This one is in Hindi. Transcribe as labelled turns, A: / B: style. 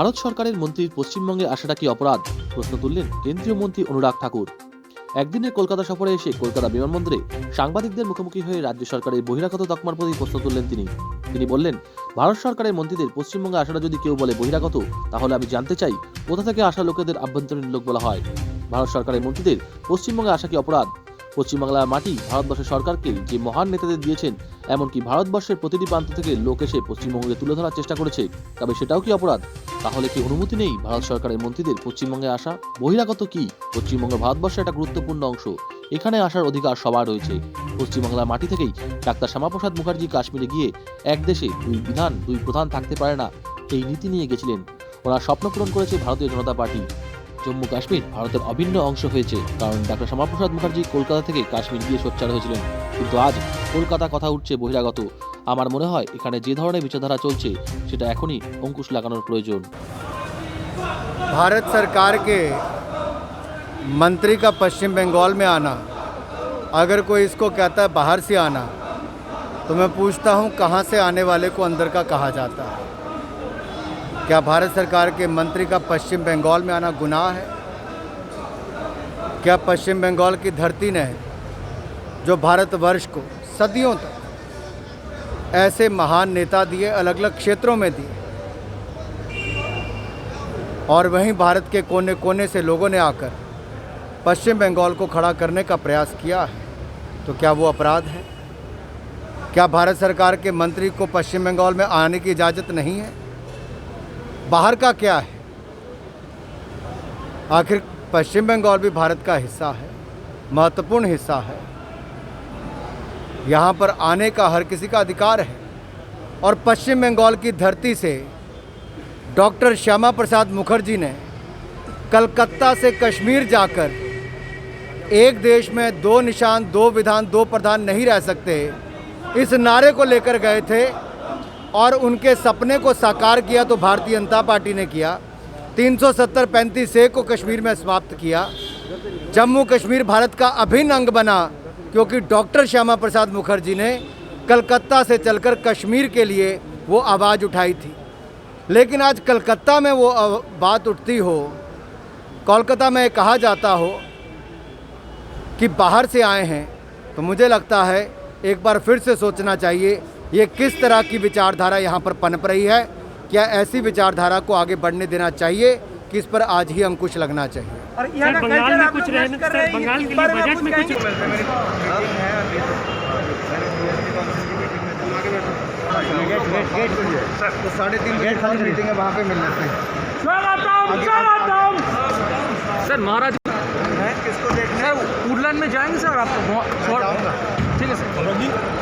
A: ভারত সরকারের মন্ত্রীর পশ্চিমবঙ্গে আসাটা কি অপরাধ? প্রশ্ন তুললেন কেন্দ্রীয় মন্ত্রী অনুরাগ ঠাকুর। একদিনের কলকাতা সফরে এসে কলকাতা বিমানবন্দরে সাংবাদিকদের মুখোমুখি হয়ে রাজ্য সরকারের বহিরাগত তকমার প্রতি প্রশ্ন তুললেন তিনি বললেন, ভারত সরকারের মন্ত্রীদের পশ্চিমবঙ্গে আসাটা যদি কেউ বলে বহিরাগত, তাহলে আমি জানতে চাই কোথা থেকে আসা লোকেদের আভ্যন্তরীণ লোক বলা হয়। ভারত সরকারের মন্ত্রীদের পশ্চিমবঙ্গে আসা কি অপরাধ? পশ্চিমবাংলার মাটি ভারতবর্ষের সরকারকে যে মহান নেতাদের দিয়েছেন, এমনকি ভারতবর্ষের প্রতিটি প্রান্ত থেকে লোক এসে পশ্চিমবঙ্গে তুলে ধরার চেষ্টা করেছে, তবে সেটাও কি অপরাধ? তাহলে কি অনুমতি নেই ভারত সরকারের মন্ত্রীদের পশ্চিমবঙ্গে আসা? বহিরাগত কি? পশ্চিমবঙ্গ ভারতবর্ষের একটা গুরুত্বপূর্ণ অংশ, এখানে আসার অধিকার সবার রয়েছে। পশ্চিমবাংলার মাটি থেকেই ডাক্তার শ্যামাপ্রসাদ মুখার্জি কাশ্মীরে গিয়ে এক দেশে দুই বিধান দুই প্রধান থাকতে পারে না, এই নীতি নিয়ে গেছিলেন। ওনার স্বপ্ন পূরণ করেছে ভারতীয় জনতা পার্টি। জম্মু কাশ্মীর ভারতের অভিন্ন অংশ হয়েছে, কারণ ডাক্তার শ্যামাপ্রসাদ মুখার্জি কলকাতা থেকে কাশ্মীর গিয়ে সোচ্চার হয়েছিলেন। কিন্তু আজ কলকাতা কথা উঠছে বহিরাগত। আমার মনে হয় এখানে যে ধরনের বিচারধারা চলছে, সেটা এখনই অঙ্কুশ লাগানোর প্রয়োজন।
B: भारत सरकार के मंत्री का पश्चिम बंगाल में आना, अगर कोई इसको कहता है बाहर से आना, तो मैं पूछता हूँ कहाँ से आने वाले को अंदर का कहा जाता है? क्या भारत सरकार के मंत्री का पश्चिम बंगाल में आना गुनाह है? क्या पश्चिम बंगाल की धरती ने, जो भारतवर्ष को सदियों तक ऐसे महान नेता दिए, अलग अलग क्षेत्रों में दिए, और वहीं भारत के कोने कोने से लोगों ने आकर पश्चिम बंगाल को खड़ा करने का प्रयास किया है, तो क्या वो अपराध है? क्या भारत सरकार के मंत्री को पश्चिम बंगाल में आने की इजाज़त नहीं है? बाहर का क्या है? आखिर पश्चिम बंगाल भी भारत का हिस्सा है, महत्वपूर्ण हिस्सा है। यहाँ पर आने का हर किसी का अधिकार है। और पश्चिम बंगाल की धरती से डॉक्टर श्यामा प्रसाद मुखर्जी ने कलकत्ता से कश्मीर जाकर एक देश में दो निशान, दो विधान, दो प्रधान नहीं रह सकते, इस नारे को लेकर गए थे। और उनके सपने को साकार किया तो भारतीय जनता पार्टी ने किया। 370-35 को कश्मीर में समाप्त किया। जम्मू कश्मीर भारत का अभिन्न अंग बना, क्योंकि डॉक्टर श्यामा प्रसाद मुखर्जी ने कलकत्ता से चलकर कश्मीर के लिए वो आवाज़ उठाई थी। लेकिन आज कलकत्ता में वो बात उठती हो, कोलकाता में कहा जाता हो कि बाहर से आए हैं, तो मुझे लगता है एक बार फिर से सोचना चाहिए ये किस तरह की विचारधारा यहाँ पर पनप रही है। क्या ऐसी विचारधारा को आगे बढ़ने देना चाहिए कि इस पर आज ही अंकुश लगना चाहिए?
C: और यहाँ का बंगाल में कुछ रहने, बंगाल के लिए बजट में कुछ
B: तो 3:30 बजे खाली मीटिंग है, वहाँ पे मिल लेते हैं।
C: सर महाराज
B: मैं किसको देखना है?
C: वुडलैंड में जाएंगे सर, आपको ठीक है सर।